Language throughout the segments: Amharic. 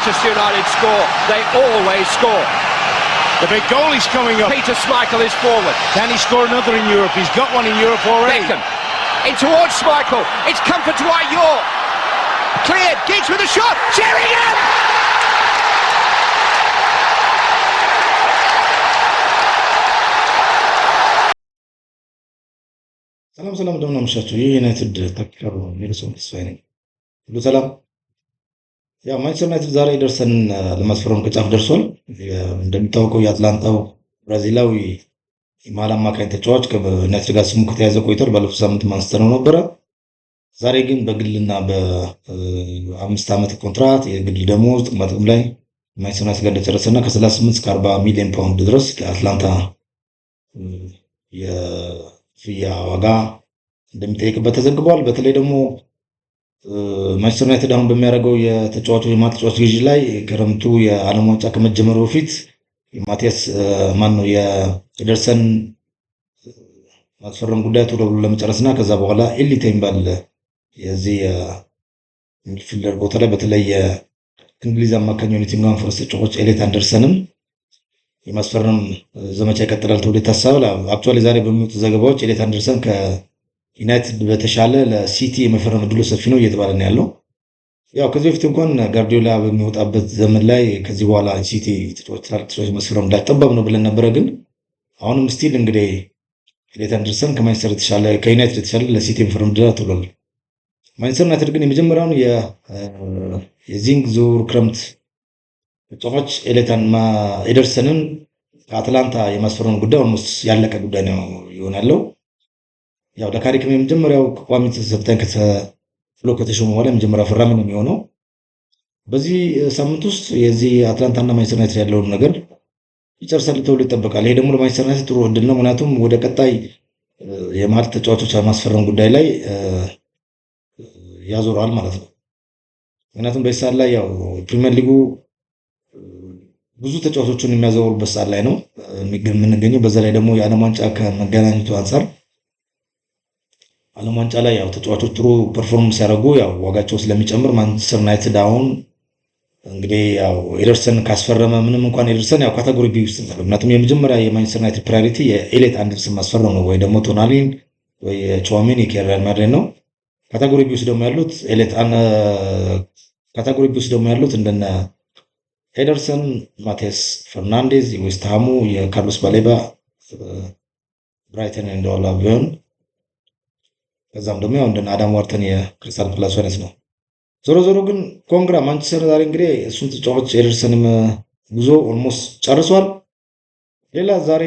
Manchester United score, they always score. The big goal is coming up. Peter Schmeichel is forward. Can he score another in Europe? He's got one in Europe already. Beckham in towards Schmeichel. It's comfort to Ayor. Cleared. Giggs with a shot. Sheringham! ሰላም እንደምን አመሻችሁ። ይህ ዩናይትድ ተከታዩ ኔልሶን ተስፋዬ ነኝ። ሁሉ ሰላም። ያው ማንቸስተር ዩናይትድ ዛሬ ደርሰን ለማስፈረም ከጫፍ ደርሷል። እንደሚታወቀው የአትላንታው ብራዚላዊ የመሃል አማካኝ ተጫዋች ከዩናይትድ ጋር ስሙ ከተያዘ ቆይቷል። ባለፈው ሳምንት ማንስተር ነው ነበረ። ዛሬ ግን በግልና በ5 ዓመት ኮንትራት የግል ደሞዝ ጥቅም ላይ ማንቸስተር ዩናይትድ ጋር እንደጨረሰና ከ38 እስከ 40 ሚሊዮን ፓውንድ ድረስ ለአትላንታ የፍያ ዋጋ እንደሚጠይቅበት ተዘግቧል። በተለይ ደግሞ ማንቸስተር ዩናይትድ አሁን በሚያደርገው የተጫዋቾች የማጥጫዎች ግዢ ላይ ክረምቱ የዓለም ዋንጫ ከመጀመሩ በፊት ማቲያስ የኤደርሰን ማስፈረም ጉዳይ ቶሎ ብሎ ለመጨረስና ከዛ በኋላ ኤሊት የሚባል የዚህ ሚድፊልደር ቦታ ላይ በተለይ የእንግሊዝ አማካኝ ኖቲንግሃም ፎረስት ተጫዋች ኤሊት አንደርሰንን የማስፈረም ዘመቻ ይቀጥላል ተብሎ ይታሰባል። አክቹዋሊ ዛሬ በሚወጡ ዘገባዎች ኤሊት አንደርሰን ከዩናይትድ በተሻለ ለሲቲ የመፈረም እድሉ ሰፊ ነው እየተባለ ነው ያለው። ያው ከዚህ በፊት እንኳን ጋርዲዮላ በሚወጣበት ዘመን ላይ ከዚህ በኋላ ሲቲ ተጫዋቾች መስፈረም እንዳይጠበብ ነው ብለን ነበረ። ግን አሁንም ስቲል እንግዲህ ኤሊት አንደርሰን ከዩናይትድ የተሻለ ለሲቲ የመፈረም እድል ተብሏል። ማንቸስተር ዩናይትድ ግን የመጀመሪያውን የዚንግ ዙር ክረምት ተጫዋች ኤደርሰንን ከአትላንታ የማስፈረም ጉዳይ ኦልሞስት ያለቀ ጉዳይ ነው ይሆናለው። ያው ለካሪክም የመጀመሪያው ቋሚ ተሰልጣኝ ብሎ ከተሾመ በኋላ የመጀመሪያ ፈራሚ ነው የሚሆነው። በዚህ ሳምንት ውስጥ የዚህ አትላንታና ማንቸስተር ዩናይትድ ያለውን ነገር ይጨርሳል ተብሎ ይጠበቃል። ይሄ ደግሞ ለማንቸስተር ዩናይትድ ጥሩ እድል ነው። ምክንያቱም ወደ ቀጣይ የመሀል ተጫዋቾች ማስፈረም ጉዳይ ላይ ያዞራል ማለት ነው። ምክንያቱም በዚህ ሰዓት ላይ ያው ፕሪሚየር ሊጉ ብዙ ተጫዋቾችን የሚያዘውሩበት ሰዓት ላይ ነው የምንገኘው። በዛ ላይ ደግሞ የዓለም ዋንጫ ከመገናኘቱ አንፃር ዓለም ዋንጫ ላይ ያው ተጫዋቾች ጥሩ ፐርፎርማንስ ሲያደርጉ ያው ዋጋቸው ስለሚጨምር ማንቸስተር ዩናይትድ አሁን እንግዲህ ያው ኤደርሰን ካስፈረመ ምንም እንኳን ኤደርሰን ያው ካቴጎሪ ቢ ውስጥ ነው። ምክንያቱም የመጀመሪያ የማንቸስተር ዩናይትድ ፕራዮሪቲ የኤሊት አንደርሰን ማስፈረም ነው፣ ወይ ደግሞ ቶናሊን ወይ ቹዋሜኒ ከሪያል ማድሪድ ነው። ካቴጎሪ ቢ ውስጥ ደግሞ ያሉት እንደነ ኤደርሰን፣ ማቲያስ ፈርናንዴዝ የዌስት ሃሙ፣ የካርሎስ ባሌባ ብራይተን ኤንድ ሆቭ አልቢዮን፣ ከዛም ደግሞ ያው እንደነ አዳም ዋርተን የክሪስታል ፓላስ አይነት ነው። ዞሮ ዞሮ ግን ኮንግራ ማንቸስተር ዛሬ እንግዲህ እሱን ተጫዋች ኤደርሰንም ጉዞ ኦልሞስት ጨርሷል። ሌላ ዛሬ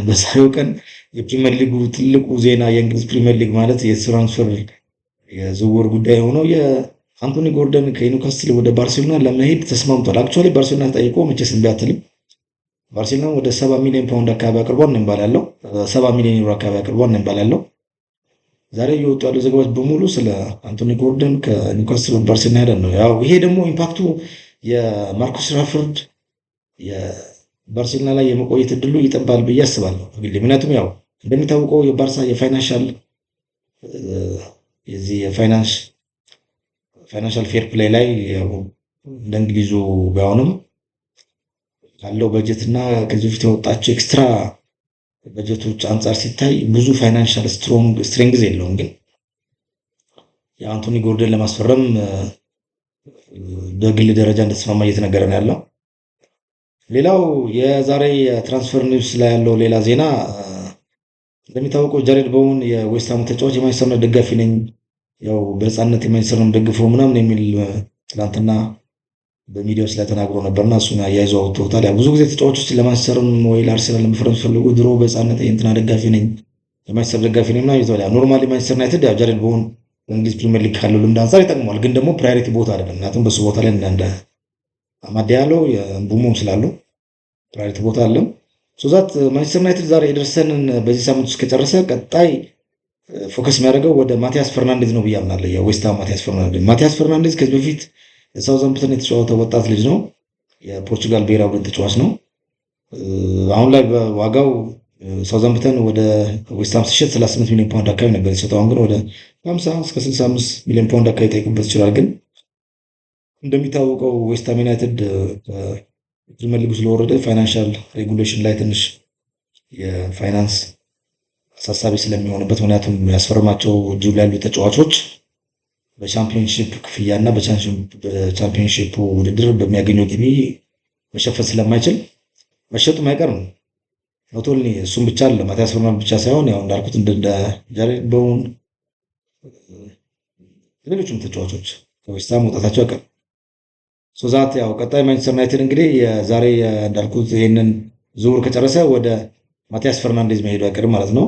በዛሬው ቀን የፕሪሚየር ሊጉ ትልቁ ዜና የእንግሊዝ ፕሪሚየር ሊግ ማለት የትራንስፈር የዝውውር ጉዳይ ሆነው የአንቶኒ ጎርደን ከኒውካስትል ወደ ባርሴሎና ለመሄድ ተስማምቷል። አክቹዋሊ ባርሴሎና ተጠይቆ መቼስ እምቢ አትልም። ባርሴሎና ወደ 70 ሚሊዮን ፓውንድ አካባቢ አቅርቧል ነው የሚባለው። 70 ሚሊዮን ዩሮ አካባቢ አቅርቧል ነው የሚባለው። ዛሬ የወጡ ያሉ ዘገባዎች በሙሉ ስለ አንቶኒ ጎርደን ከኒውካስትል ወደ ባርሴሎና ሄደን ነው። ያው ይሄ ደግሞ ኢምፓክቱ የማርኮስ ራሽፎርድ የባርሴሎና ላይ የመቆየት እድሉ ይጠባል ብዬ አስባለሁ። ምክንያቱም ያው እንደሚታወቀው የባርሳ የፋይናንሻል ፌር ፕሌይ ላይ ያው እንደ እንግሊዙ ቢሆንም ካለው በጀት እና ከዚህ በፊት የወጣቸው ኤክስትራ በጀቶች አንጻር ሲታይ ብዙ ፋይናንሻል ስትሬንግዝ የለውም። ግን የአንቶኒ ጎርደን ለማስፈረም በግል ደረጃ እንደተስማማ እየተነገረ ነው ያለው። ሌላው የዛሬ የትራንስፈር ኒውስ ላይ ያለው ሌላ ዜና እንደሚታወቀው ጃሬድ ቦወን የዌስት ሃም ተጫዋች የማንቸስተር ዩናይትድ ደጋፊ ነኝ፣ ያው በነፃነት የማንቸስተር ዩናይትድ ደግፈው ምናምን የሚል ትናንትና በሚዲያዎች ላይ ተናግሮ ነበርና እሱን አያይዘው አውጥተውታል። ያው ብዙ ጊዜ ተጫዋቾች ለማንቸስተርም ወይ ለአርሰናል ለመፈረም ፈልጉ ድሮ በነፃነት የእንትና ደጋፊ ነኝ የማንቸስተር ደጋፊ ነኝ ምናምን ይዟል። ኖርማሊ ማንቸስተር ዩናይትድ ያው ጃሬድ ቦወን በእንግሊዝ ፕሪሚየር ሊግ ካለው ልምድ አንፃር ይጠቅመዋል፣ ግን ደግሞ ፕራዮሪቲ ቦታ አይደለም። ምክንያቱም በሱ ቦታ ላይ እንደ አማድ ያለው የቡሞም ስላሉ ፕራዮሪቲ ቦታ አለም። ሶዛት ማንቸስተር ዩናይትድ ዛሬ ኤደርሰንን በዚህ ሳምንት ውስጥ ከጨረሰ ቀጣይ ፎከስ የሚያደርገው ወደ ማቲያስ ፈርናንዴዝ ነው ብዬ አምናለሁ። የዌስት ሃም ማቲያስ ፈርናንዴዝ ከዚህ በፊት ሳውዛምፕተን የተጫወተ ወጣት ልጅ ነው። የፖርቹጋል ብሔራዊ ቡድን ተጫዋች ነው። አሁን ላይ በዋጋው ሳውዛምፕተን ወደ ዌስት ሃም ሲሸጥ 38 ሚሊዮን ፓውንድ አካባቢ ነበር የሰጠው። አሁን ግን ወደ 50 እስከ 65 ሚሊዮን ፓውንድ አካባቢ ጠይቁበት ይችላል። ግን እንደሚታወቀው ዌስትሃም ዩናይትድ ፕሪሚየር ሊግ ስለወረደ ፋይናንሻል ሬጉሌሽን ላይ ትንሽ የፋይናንስ አሳሳቢ ስለሚሆንበት ምክንያቱም ያስፈርማቸው እጁ ላይ ያሉ ተጫዋቾች በቻምፒዮንሺፕ ክፍያና በቻምፒዮንሺፕ ውድድር በሚያገኘው ገቢ መሸፈን ስለማይችል መሸጡም አይቀርም። ኖት ኦንሊ እሱም ብቻ አለ ማቲያስ ፈርናንዴዝ ብቻ ሳይሆን ያው እንዳልኩት እንደ ጃሬድ ቦውን ሌሎችም ተጫዋቾች ከዌስትሃም መውጣታቸው አይቀርም። ሶዛት ያው ቀጣይ ማንቸስተር ዩናይትድ እንግዲህ የዛሬ እንዳልኩት ይሄንን ዝውውር ከጨረሰ ወደ ማቲያስ ፈርናንዴዝ መሄዱ አይቀርም ማለት ነው።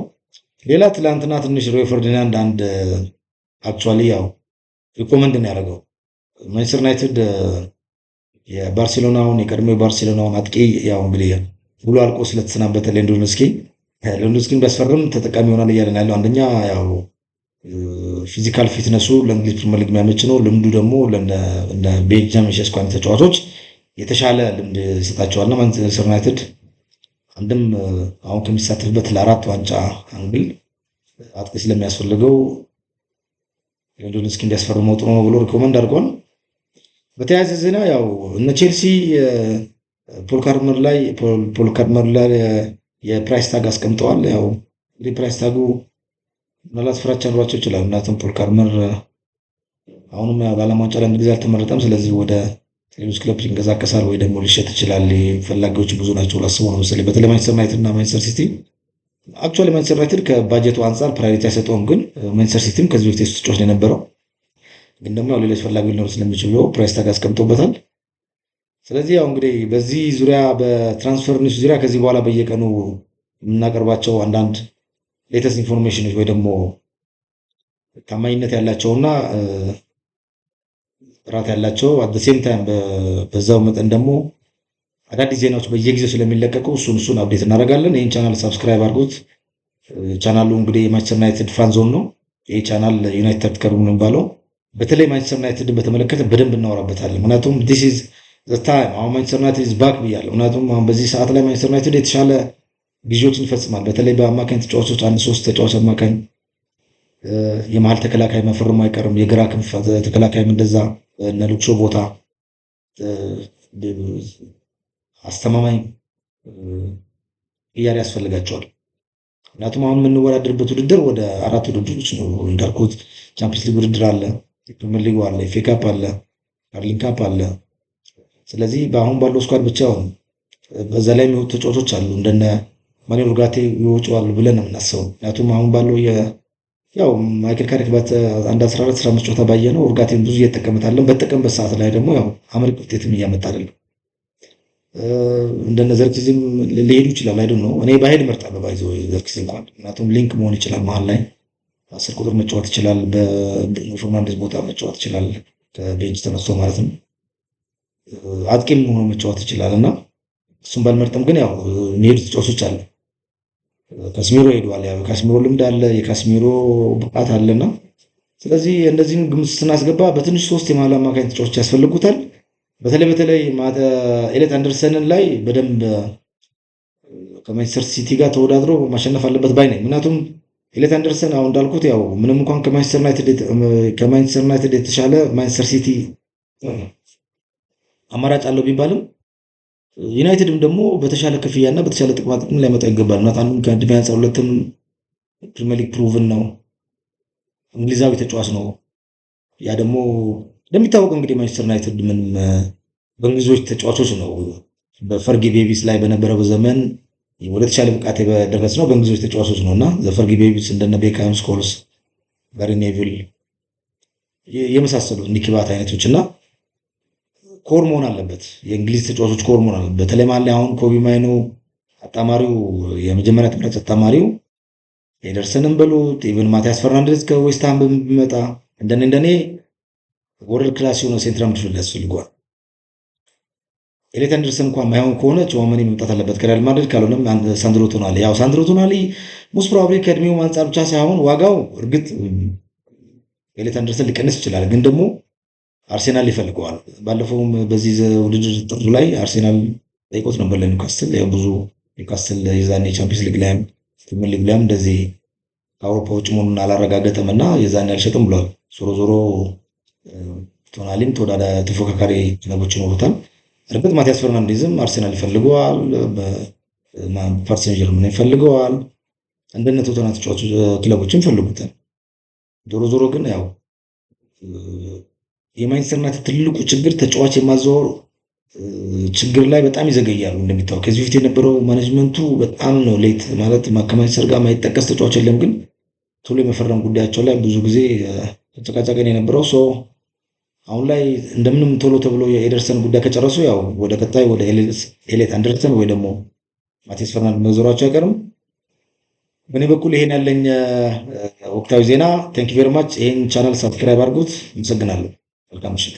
ሌላ ትላንትና ትንሽ ሮይ ፈርዲናንድ አንድ አክቹአሊ ያው ሪኮመንድ ነው ያደረገው ማንቸስተር ዩናይትድ የባርሴሎናውን የቀድሞ የባርሴሎናውን አጥቂ ያው እንግዲህ ሙሉ አልቆ ስለተሰናበተ ሌንዶስኪን ቢያስፈርም ተጠቃሚ ይሆናል እያለ ያለው አንደኛ ያው ፊዚካል ፊትነሱ ለእንግሊዝ ፕሪሚየር ሊግ የሚያመች ነው። ልምዱ ደግሞ ለነ ቤንጃሚን ሼስኮ አይነት ተጫዋቾች የተሻለ ልምድ ይሰጣቸዋልና ማንቸስተር ዩናይትድ አንድም አሁን ከሚሳተፍበት ለአራት ዋንጫ አንግል አጥቂ ስለሚያስፈልገው ሌንዶስኪን እንዲያስፈርመው ጥሩ ነው ብሎ ሪኮመንድ አድርጓል። በተያያዘ ዜና ያው እነ ቼልሲ ፖል ካልመር ላይ የፕራይስ ታግ አስቀምጠዋል። ያው እንግዲህ ፕራይስ ታጉ ምናልባት ፍራቻ ኑሯቸው ይችላል። ምክንያቱም ፖል ካልመር አሁንም ለዓለም ዋንጫ ለአንድ ጊዜ አልተመረጠም። ስለዚህ ወደ ሌሎች ክለብ ይንቀሳቀሳል ወይ ደግሞ ሊሸጥ ይችላል። ፈላጊዎች ብዙ ናቸው ላስቡ ነው መሰለኝ። በተለይ ማንቸስተር ዩናይትድ እና ማንቸስተር ሲቲ አክቹዋሊ ማንቸስተር ዩናይትድ ከባጀቱ አንጻር ፕራዮሪቲ አይሰጠውም፣ ግን ማንቸስተር ሲቲም ከዚህ በፊት ተጫዋች ነው የነበረው። ግን ደግሞ ያው ሌሎች ፈላጊ ሊኖር ስለሚችሉ ፕራይስ ታግ አስቀምጦበታል። ስለዚህ ያው እንግዲህ በዚህ ዙሪያ በትራንስፈር ኒውስ ዙሪያ ከዚህ በኋላ በየቀኑ የምናቀርባቸው አንዳንድ ሌተስት ኢንፎርሜሽኖች ወይ ደግሞ ታማኝነት ያላቸውና ጥራት ያላቸው አት ዘ ሴም ታይም በዛው መጠን ደግሞ አዳዲስ ዜናዎች በየጊዜው ስለሚለቀቁ እሱን አፕዴት እናደርጋለን። ይህን ቻናል ሰብስክራይብ አድርጉት። ቻናሉ እንግዲህ የማንቸስተር ዩናይትድ ፋን ዞን ነው። ይህ ቻናል ዩናይትድ ከሩም ነው የሚባለው። በተለይ ማንቸስተር ዩናይትድን በተመለከተ በደንብ እናወራበታለን። ምክንያቱም ዲስ ኢዝ ዘ ታይም አሁን ማንቸስተር ዩናይትድ ኢዝ ባክ ብያለሁ። ምክንያቱም አሁን በዚህ ሰዓት ላይ ማንቸስተር ዩናይትድ የተሻለ ግዢዎችን ይፈጽማል። በተለይ በአማካኝ ተጫዋቾች አንድ 3 ተጫዋች አማካኝ፣ የመሀል ተከላካይ መፈረሙ አይቀርም። የግራ ክንፍ ተከላካይም እንደዛ እነ ሉክሾ ቦታ አስተማማኝ ቅያሬ ያስፈልጋቸዋል። ምክንያቱም አሁን የምንወዳደርበት ውድድር ወደ 4 ውድድሮች ነው እንዳልኩት። ቻምፒየንስ ሊግ ውድድር አለ፣ ፕሪሚየር ሊግ አለ፣ ኤፍ ኤ ካፕ አለ፣ ካርሊንግ ካፕ አለ። ስለዚህ በአሁን ባለው ስኳድ ብቻ በዛ ላይ የሚወጡ ተጫዋቾች አሉ እንደነ ማኑኤል ኡጋቴ ይወጪዋል ብለን ነው የምናስበው። ምክንያቱም አሁን ባለው ያው ማይክል ካሪክ አንድ 14-15 ጨዋታ ባየነው ኡጋቴን ብዙ እየተጠቀመታለን። በተጠቀምበት ሰዓት ላይ ደግሞ ያው አመርቂ ውጤትም እያመጣ አይደለም። እንደነ ዘርክሲም ሊሄዱ ይችላል አይደል ነው። እኔ ባሄድ እመርጣለሁ ባይዘው ዘርክሲም እንኳን ምክንያቱም ሊንክ መሆን ይችላል፣ መሀል ላይ 10 ቁጥር መጫወት ይችላል፣ በብሩኖ ፈርናንዴዝ ቦታ መጫወት ይችላል፣ ከቤንች ተነስቶ ማለት ነው። አጥቂም ሆኖ መጫወት ይችላል እና እሱም ባልመርጥም ግን ያው የሚሄዱ ተጫዋቾች አሉ። ካስሚሮ ሄዷል። ያው ካስሚሮ ልምድ አለ፣ የካስሚሮ ብቃት አለና ስለዚህ እንደዚህን ግምት ስናስገባ በትንሽ 3 የመሀል አማካኝ ተጫዋቾች ያስፈልጉታል። በተለይ ኤሌት አንደርሰንን ላይ በደንብ ከማንቸስተር ሲቲ ጋር ተወዳድሮ ማሸነፍ አለበት ባይ ነኝ። ምክንያቱም ኤሌት አንደርሰን አሁን እንዳልኩት ያው ምንም እንኳን ከማንቸስተር ዩናይትድ የተሻለ ማንቸስተር ሲቲ አማራጭ አለው ቢባልም ዩናይትድም ደግሞ በተሻለ ክፍያና በተሻለ ጥቅማ ጥቅም ሊያመጣ ይገባል። ምክንያቱም አንዱም ከዕድሜ አንጻር ሁለቱም ፕሪሚየር ሊግ ፕሩቭን ነው፣ እንግሊዛዊ ተጫዋች ነው። ያ ደግሞ እንደሚታወቀው እንግዲህ ማንቸስተር ዩናይትድ ምንም በእንግሊዞች ተጫዋቾች ነው በፈርጊ ቤቢስ ላይ በነበረው ዘመን ወደ ተሻለ ብቃት የደረስ ነው በእንግሊዞች ተጫዋቾች ነውና ዘፈርጊ ቤቢስ እንደነ ቤካም፣ ስኮልስ፣ ጋሪ ኔቪል የመሳሰሉ ኒኪባት አይነቶችና ኮር መሆን አለበት። የእንግሊዝ ተጫዋቾች ኮር መሆን አለበት። በተለይ ማለት አሁን ኮቢ ማይኖ አጣማሪው የመጀመሪያ ተመራጭ አጣማሪው ኤደርሰንም በሉት ኢቨን ማቲያስ ፈርናንዴዝ ከዌስትሃም በሚመጣ እንደኔ ወርልድ ክላስ የሆነ ሴንትራል ሚድፊልድ ያስፈልገዋል። ኤሌት አንደርሰን እንኳን ማይሆን ከሆነ ቹዋመኒ መምጣት አለበት ከሪያል ማድሪድ፣ ካልሆነም ሳንድሮ ቶናሊ። ያው ሳንድሮ ቶናሊ ሞስት ፕሮባብሊ ከእድሜው አንጻር ብቻ ሳይሆን ዋጋው እርግጥ ኤሌት አንደርሰን ሊቀንስ ይችላል፣ ግን ደግሞ አርሴናል ይፈልገዋል። ባለፈውም በዚህ ውድድር ጥሩ ላይ አርሴናል ጠይቆት ነበር ለኒውካስትል። ያው ብዙ ኒውካስትል የዛኔ ቻምፒየንስ ሊግ ላይም ፕሪሚየር ሊግ ላይም እንደዚህ ከአውሮፓ ውጭ መሆኑን አላረጋገጠም እና የዛኔ አልሸጥም ብሏል። ዞሮ ቶናሊም ተፎካካሪ ክለቦች ይኖሩታል። እርግጥ ማቲያስ ፈርናንዴዝም አርሰናል ይፈልገዋል፣ ፓሪስ ሴን ጀርመን ይፈልገዋል፣ እንደነ ቶተንሃም ተጫዋቾች ክለቦችም ይፈልጉታል። ዞሮ ግን ያው የማንቸስተር ዩናይትድ ትልቁ ችግር ተጫዋች የማዘዋወር ችግር ላይ በጣም ይዘገያሉ። እንደሚታወቅ ከዚህ በፊት የነበረው ማኔጅመንቱ በጣም ነው ሌት ማለት ከማንቸስተር ጋር ማይጠቀስ ተጫዋች የለም፣ ግን ቶሎ የመፈረም ጉዳያቸው ላይ ብዙ ጊዜ ተጨቃጫቀን የነበረው ሰው አሁን ላይ እንደምንም ቶሎ ተብሎ የኤደርሰን ጉዳይ ከጨረሱ ያው ወደ ቀጣይ ወደ ኤሌት አንደርሰን ወይ ደግሞ ማቲያስ ፈርናንዴዝ መዞራቸው አይቀርም። በእኔ በኩል ይሄን ያለኝ ወቅታዊ ዜና። ቴንክ ዩ ቬሪ ማች። ይሄን ቻናል ሰብስክራይብ አድርጉት። አመሰግናለሁ። መልካም ምሽት።